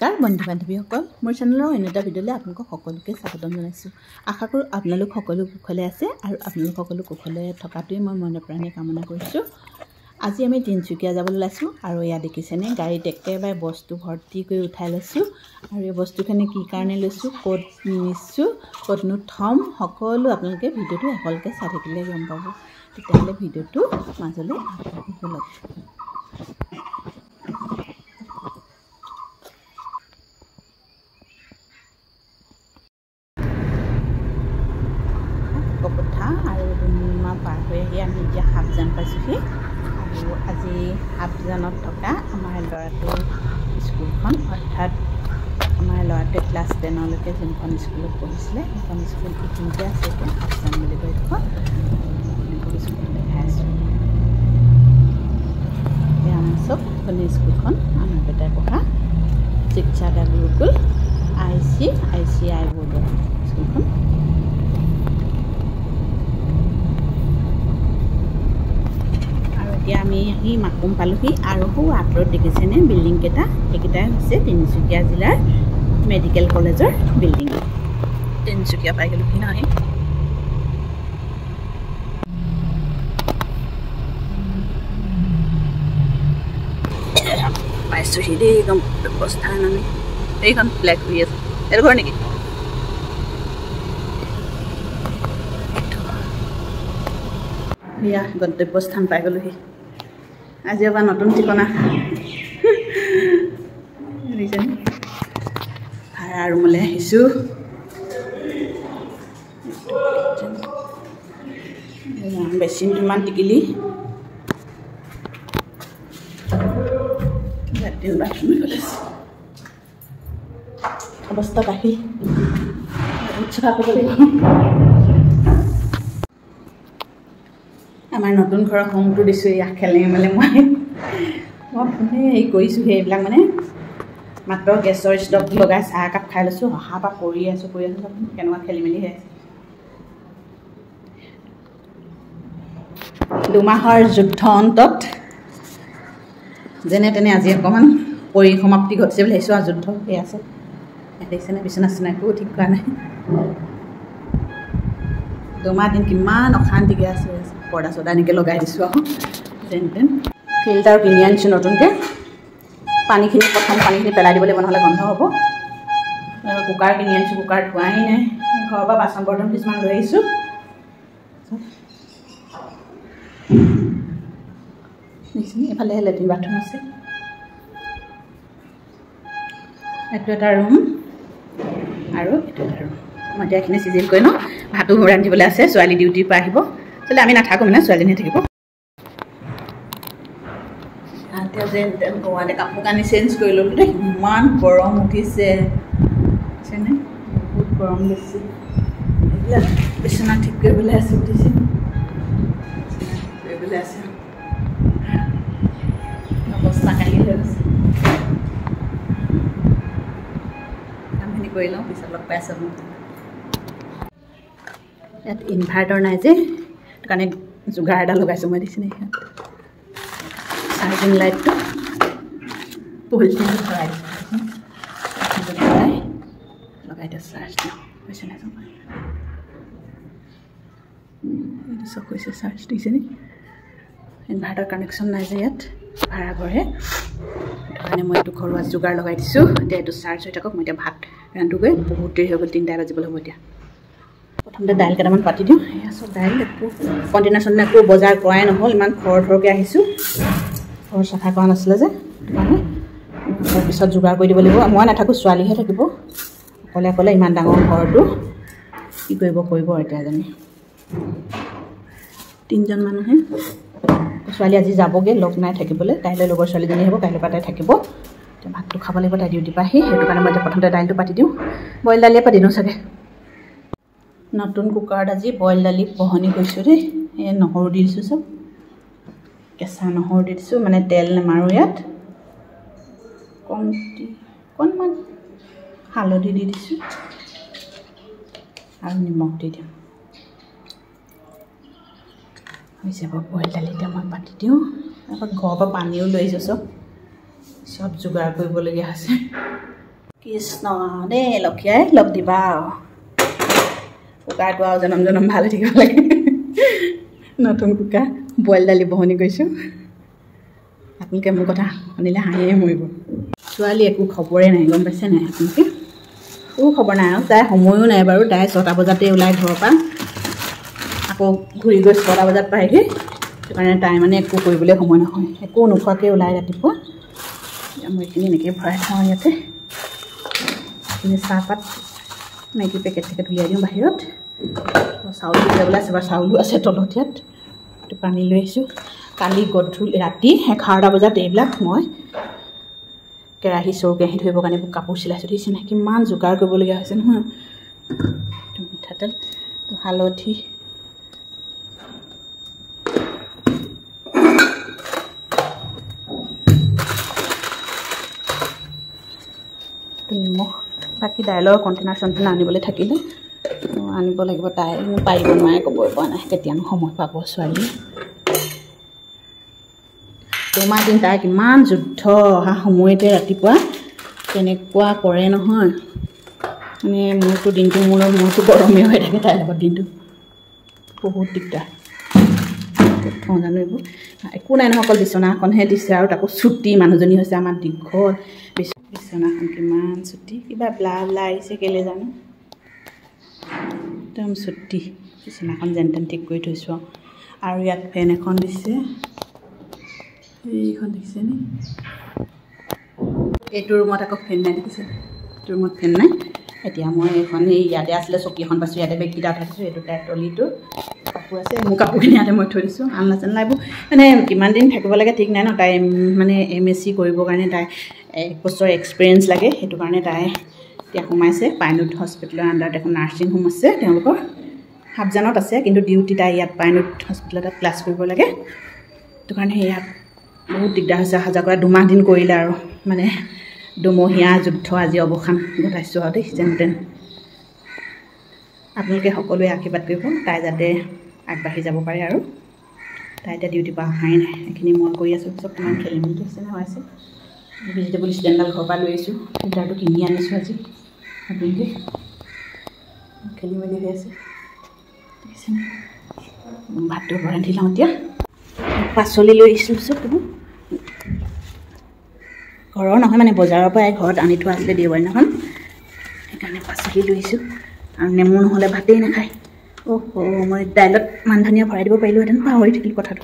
নমস্কাৰ বন্ধু বান্ধৱীসকল মোৰ চেনেলৰ অন্য এটা ভিডিঅ'লৈ আপোনালোকক সকলোকে স্বাগতম জনাইছোঁ। আশা কৰোঁ আপোনালোক সকলো কুশলে আছে আৰু আপোনালোক সকলো কুশলে থকাটোৱে মই মনে প্ৰাণে কামনা কৰিছোঁ। আজি আমি তিনিচুকীয়া যাবলৈ ওলাইছোঁ আৰু এয়া দেখিছেনে গাড়ীত একেবাৰে বস্তু ভৰ্তি কৰি উঠাই লৈছোঁ আৰু এই বস্তুখিনি কি কাৰণে লৈছোঁ, ক'ত নিছোঁ, ক'তনো থ'ম, সকলো আপোনালোকে ভিডিঅ'টো একেলগে চাই থাকিলে গম পাব। তেতিয়াহ'লে ভিডিঅ'টো মাজলৈ আগবাঢ়ি গ'লক। কপথা আৰু ডুমডুমা পাৰ হৈ আহি আমি এতিয়া হাফজান পাইছোঁহি আৰু আজি হাফজানত থকা আমাৰ ল'ৰাটোৰ স্কুলখন, অৰ্থাৎ আমাৰ ল'ৰাটোৱে ক্লাছ 10লৈকে যোনখন স্কুলত পঢ়িছিলে সেইখন স্কুল এইখিনিতে আছে, এতিয়া হাফজান বুলি কৈ দেখোন স্কুল দেখাই আছোঁ। এয়া আমাৰ চব এইখনি স্কুলখন আমাৰ বেটাই পঢ়া শিক্ষাদা গুৰুকুল ICI বোৰ্ডৰ স্কুলখন। এতিয়া আমি আহি মাকুম পালোঁহি আৰু সৌ আঁতৰত দেখিছেনে বিল্ডিংকেইটা, সেইকেইটাই হৈছে তিনিচুকীয়া জিলাৰ মেডিকেল কলেজৰ বিল্ডিং। তিনিচুকীয়া পাই গ'লোহি নহয়। পাইছোঁহি দেই একদম অৱস্থান। আমি এইখন ফ্লেগ হৈ আছে, এইটো ঘৰ নেকি? এয়া গন্তব্যস্থান পাই গ'লোহি। আজি এবাৰ নতুন ঠিকনা ভাড়া ৰুমলৈ আহিছোঁ। বেচিনটো ইমান টিকিলি, লেট্ৰিন বাথৰুম অৱস্থা বাঢ়ি চাফা কৰিব লাগিব। আমাৰ নতুন ঘৰৰ হোমটো দিছোঁ, ইয়াক খেলে মেলে মই হেৰি কৰিছোঁ। সেইবিলাক মানে মাত্ৰ গেছৰ ষ্টভটো লগাই চাহ একাপ খাই লৈছোঁ, অহাৰ পৰা কৰি আছোঁ কেনেকুৱা খেলি মেলি হৈ আছে। 2 মাহৰ যুদ্ধ অন্তত যেনে তেনে আজি অকণমান পৰিসমাপ্তি ঘটিছে বুলি ভাবিছোঁ আৰু যুদ্ধ হৈ আছে। দেখিছেনে বিচনা চিচনা একো ঠিক কৰা নাই। 2 মাহ দিন কিমান অশান্তিকৈ আছে। পৰ্দা চৰ্দা এনেকৈ লগাই দিছোঁ আৰু যেন তেন। ফিল্টাৰ কিনি আনিছোঁ নতুনকৈ, পানীখিনি প্ৰথম পানীখিনি পেলাই দিব লাগিব নহ'লে গন্ধ হ'ব। আৰু কুকাৰ কিনি আনিছোঁ, কুকাৰ ধোৱাই নাই। ঘৰৰ পৰা বাচন বৰ্তন কিছুমান লৈ আহিছোঁ। এইফালে লেট্ৰিন বাথৰুম আছে। এইটো এটা ৰুম আৰু এইটো এটা ৰুম। মই এতিয়া এইখিনি চিজিল কৰি লওঁ, ভাতো ৰান্ধিবলৈ আছে। ছোৱালী ডিউটিৰ পৰা আহিব, আচলতে আমি নাথাকোঁ মানে ছোৱালীজনী থাকিব। এতিয়া যেন তেন গৰমতে কাপোৰ কানি চেঞ্জ কৰি ল'লোঁ দেই, ইমান গৰম উঠিছে বুজিছেনে, বহুত গৰম বেছি। এইবিলাক বিচনা ঠিক কৰিবলৈ আছে, উঠিছে কৰিবলৈ আছে, অৱস্থা কাঢ়ি হৈ গৈছে। কামখিনি কৰি লওঁ, পিছত লগ পাই আছোঁ। ইয়াত ইনভাৰ্টাৰ নাই যে, সেইটো কাৰণে যোগাৰ এটা লগাইছোঁ মই। দেখিছেনে ইয়াত চাৰ্জিং লাইটটো পলিথিনটো ভৰাই দিছোঁ, লগাই দিছোঁ চাৰ্জ দিওঁ বুজিছেনে। এইটো চব হৈছে চাৰ্জ দিছেনে। ইনভাৰ্টাৰ কানেকশ্যন নাই যে ইয়াত, ভাড়া ঘৰহে, সেইটো কাৰণে মই এইটো ঘৰুৱা যোগাৰ লগাই দিছোঁ। এতিয়া এইটো চাৰ্জ হৈ থাকক, মই এতিয়া ভাত ৰান্ধোগৈ, বহুত দেৰি হৈ গ'ল, 3টা বাজিবলৈ হ'ব এতিয়া। প্ৰথমতে দাইল কেইটামান পাতি দিওঁ। এয়া চব দাইল একো কণ্টেইনাৰ চণ্টেইনাৰ একো বজাৰ কৰাই নহ'ল, ইমান খৰকৈ আহিছোঁ। ঘৰ চাফা কৰা নাছিলে যে, সেইটো কাৰণে পিছত যোগাৰ কৰি দিব লাগিব। মই নাথাকোঁ, ছোৱালীহে থাকিব অকলে অকলে। ইমান ডাঙৰ ঘৰটো কি কৰিব এতিয়া জানি। 3জন মানুহে, ছোৱালী আজি যাবগৈ, লগ নাই থাকিবলৈ। কাইলৈ লগৰ ছোৱালীজনী আহিব, কাইলৈৰ পৰা তাই থাকিব। এতিয়া ভাতটো খাব লাগিব তাই ডিউটিৰ পৰা আহি, সেইটো কাৰণে মই এতিয়া প্ৰথমতে দাইলটো পাতি দিওঁ। বইল দালিয়ে পাতি দিওঁ চাগে। নতুন কুকাৰত আজি বইল দালি বহনি কৰিছোঁ দেই। এই নহৰু দি দিছোঁ, চব কেঁচা নহৰু দি দিছোঁ, মানে তেল নেমাৰোঁ ইয়াত। অকণমান হালধি দি দিছোঁ আৰু নিমখ দি দিম, হৈ যাব বইল দালি। এতিয়া মই পাতি দিওঁ। তাৰপৰা ঘৰৰ পৰা পানীও লৈ আহিছোঁ, চব যোগাৰ কৰিবলগীয়া হৈছে। কৃষ্ণ দেই লক্ষীয়াই লগ দিবা কুকাৰটো আৰু জনম জনম ভাল হৈ থাকিব লাগে নতুন কুকাৰ বইল দালি বহনি কৰিছোঁ আপোনালোকে মোৰ কথা শুনিলে হাঁহিয়ে মৰিব ছোৱালী একো খবৰে নাই গম পাইছে নাই আপোনালোকে একো খবৰ নাই আৰু তাই সময়ো নাই বাৰু তাই 6টা বজাতে ওলাই ঘৰৰ পৰা আকৌ ঘূৰি গৈ 6টা বজাত পায়গৈ সেইকাৰণে তাই মানে একো কৰিবলৈ সময় নহয় একো নোখোৱাকৈ ওলাই ৰাতিপুৱা মই এইখিনি এনেকৈ ভৰাই থওঁ ইয়াতে এইখিনি চাহপাত মেগী পেকেট উলিয়াই দিওঁ বাহিৰত চাউল উলিয়াবলৈ আছে বাৰু চাউলো আছে তলত ইয়াত এইটো পানী লৈ আহিছোঁ কালি গধূলি ৰাতি 11টা বজাত এইবিলাক মই কেৰাহী কেৰাহী ধৰিবৰ কাৰণে কাপোৰ চিলাইছোঁ দেখিছে নাই কিমান যোগাৰ কৰিবলগীয়া হৈছে নহয় মিঠাতেল হালধি নিমখ বাকী দাইলৰ কণ্টেইনাৰ চণ্টেইনাৰ আনিবলৈ থাকিলে আনিব লাগিব তাই পাৰিব নোৱাৰে ক'বই পৰা নাই কেতিয়ানো সময় পাব ছোৱালী 2 মাহ দিন তাই কিমান যুদ্ধ অহা সময়তে ৰাতিপুৱা তেনেকুৱা কৰে নহয় মানে মোৰতো দিনটো মোৰতো গৰমেই হৈ থাকে তাইৰ লগত দিনটো বহুত দিগদাৰ থওঁ জানো এইবোৰ একো নাই নহয় অকল বিচনাখনহে দিছে আৰু তাকো ছুটি মানুহজনী হৈছে আমাৰ দীঘল বিচনাখন কিমান ছুটি কিবা ব্লা ব্লা আহিছে কেলৈ জানো একদম ছুটি বিচনাখন যেন তেন ঠিক কৰি থৈছোঁ আৰু ইয়াত ফেন এখন দিছে এইখন দেখিছে নি এইটো ৰুমত আকৌ ফেন নাই দেখিছে এইটো ৰুমত ফেন নাই এতিয়া মই এইখন ইয়াতে আছিলে চকী এখন পাইছোঁ ইয়াতে বেগকেইটা উঠাই দিছোঁ এইটো তাইৰ ট্ৰলিটো কাপোৰ আছে মোৰ কাপোৰখিনি ইয়াতে মই থৈ দিছোঁ আনলা চানলা এইবোৰ মানে কিমান দিন থাকিব লাগে ঠিক নাই ন তাই মানে MSc কৰিবৰ কাৰণে তাই 1 বছৰ এক্সপিৰিয়েঞ্চ লাগে সেইটো কাৰণে তাই এতিয়া সোমাইছে পাইনুট হস্পিটেলৰ আণ্ডাৰত এখন নাৰ্ছিং হোম আছে তেওঁলোকৰ হাবজানত আছে কিন্তু ডিউটি তাই ইয়াত পাইনুট হস্পিটেলত ক্লাছ কৰিব লাগে সেইটো কাৰণে ইয়াত বহুত দিগদাৰ হৈছে অহা যোৱা কৰা 2 মাহ দিন কৰিলে আৰু মানে দুমহীয়া যুদ্ধ আজি অৱসান ঘটাইছোঁ আৰু দেই যেন তেন আপোনালোকে সকলোৱে আশীৰ্বাদ কৰিব তাই যাতে আগবাঢ়ি যাব পাৰে আৰু তাই এতিয়া ডিউটিৰ পৰা অহাই নাই এইখিনি মই কৰি আছোঁ চব কিমান খেলি মেলি হৈছে নে হৈ আছে ভেজিটেবল ষ্টেণ্ডডাল ঘৰৰ পৰা লৈ আহিছোঁ ফিল্টাৰটো কিনি আনিছোঁ আজি নতুনকৈ খেলি মেলি হৈ আছে দেখিছেনে ভাতটো ৰান্ধি লওঁ এতিয়া পাচলি লৈ আহিছোঁ চব ঘৰৰ নহয় মানে বজাৰৰ পৰা ঘৰত আনি থোৱা আছিলে দেওবাৰ দিনাখন সেইকাৰণে পাচলি লৈ আহিছোঁ আৰু নেমু নহ'লে ভাতেই নাখায় মই দাইলত মান ধনিয়া ভৰাই দিব পাৰিলোহেঁতেন পাহৰি থাকিলোঁ কথাটো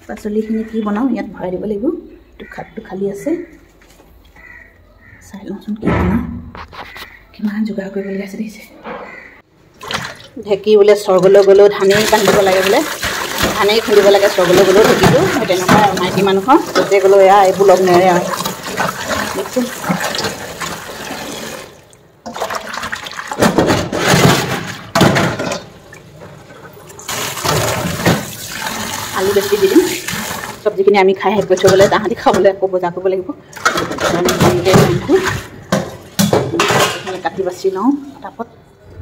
পাচলিখিনি কি বনাওঁ ইয়াত ভৰাই দিব লাগিব এইটো খাপটো খালী আছে চাই লওঁচোন কি বনাওঁ কিমান যোগাৰ কৰিবলগীয়া আছে দেখিছে ঢেঁকী বোলে স্বৰ্গলৈ গ'লেও ধানেই বান্ধিব লাগে বোলে ধানেই খুন্দিব লাগে স্বৰ্গলৈ গ'লেও ঢেঁকীটো তেনেকুৱা মাইকী মানুহৰ য'তে গ'লেও এয়া এইবোৰ লগ নেৰে আৰু দেখিছে আলু বেছি দি দিম চব্জিখিনি আমি খাই শেষ কৰি থ'বলৈ তাহাঁতি খাবলৈ আকৌ বজাৰ কৰিব লাগিব কাটি বাচি লওঁ তাৰপত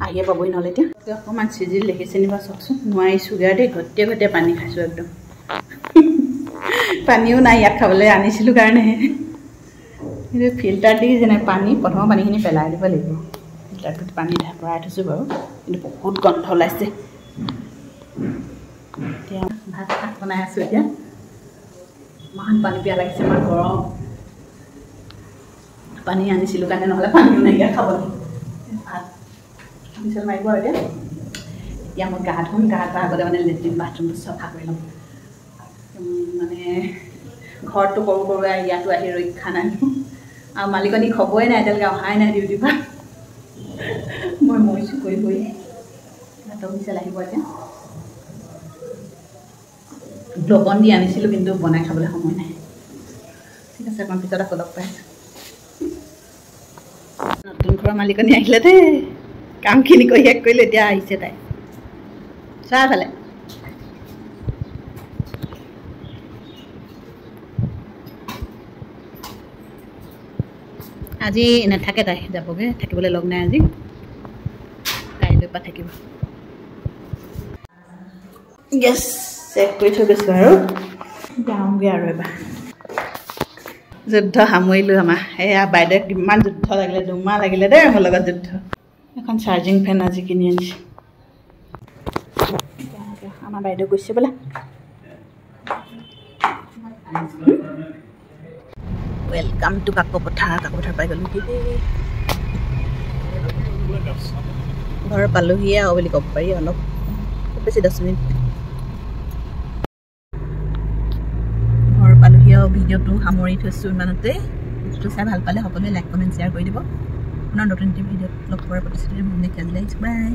আহিয়ে পাবহি নহ'লে এতিয়া অকণমান চিজিল দেখিছে নিবা চাওকচোন নোৱাৰিছোগৈ দেই ঘটে ঘটে পানী খাইছোঁ একদম পানীও নাই ইয়াত খাবলৈ আনিছিলোঁ কাৰণেহে কিন্তু ফিল্টাৰ দি যেনে পানী প্ৰথমৰ পানীখিনি পেলাই দিব লাগিব ফিল্টাৰটোত পানী ভৰাই থৈছোঁ বাৰু কিন্তু বহুত গন্ধ ওলাইছে এতিয়া ভাত বনাই আছোঁ এতিয়া ইমান পানী পিয়া লাগিছে ইমান গৰম পানী আনিছিলোঁ কাৰণে নহ'লে পানীও নাইকিয়া খাবলৈ ভাত বিচল মাৰিব আৰু এতিয়া মই গা ধুম গা ধোৱাৰ আগতে মানে লেট্ৰিন বাথৰুমটো চফা কৰি ল'ম মানে ঘৰটো কৰোঁ কৰোঁ ইয়াতো আহি ৰক্ষা নাই আৰু মালিকনী খবৰে নাই এতিয়ালৈকে অহাই নাই ডিউটিৰ পৰা মই মৰিছোঁ কৰি কৰি ভাতৰ বিচল আহিব এতিয়া ব্লকন দি আনিছিলোঁ কিন্তু বনাই খাবলৈ সময় নাই ঠিক আছে অকণ পিছত আকৌ লগ পাই আছোঁ নতুন ঘৰৰ মালিকনী আহিলে দেই কামখিনি কৰি শেষ কৰিলোঁ এতিয়া আহিছে তাই চাহ খালে আজি নাথাকে তাই যাবগৈ থাকিবলৈ লগ নাই আজি কাইলৈ পৰা থাকিব গেছ চেক কৰি থৈ গৈছোঁ আৰু যাওঁগৈ আৰু এবাৰ যুদ্ধ সামৰিলোঁ আমাৰ এয়া বাইদেউ কিমান যুদ্ধ লাগিলে 2 মাহ লাগিলে দেই মোৰ লগত যুদ্ধ এখন চাৰ্জিং ফেন আজি কিনি আনিছে আমাৰ বাইদেউ গৈছে বোলে ৱেলকাম টু কাকপথাৰ পাই গ'লোঁ কি ঘৰ পালোহিয়ে আৰু বুলি ক'ব পাৰি অলপ খুব বেছি 10 মিনিট ঘৰ পালোহি আৰু ভিডিঅ'টো সামৰি থৈছোঁ ইমানতে ভিডিঅ'টো চাই ভাল পালে সকলোৱে লাইক কমেণ্ট শ্বেয়াৰ কৰি দিব পুনৰ নতুন ভিডিঅ'ত লগ কৰাৰ প্ৰতিশ্ৰুতি মই নেক্সট বাই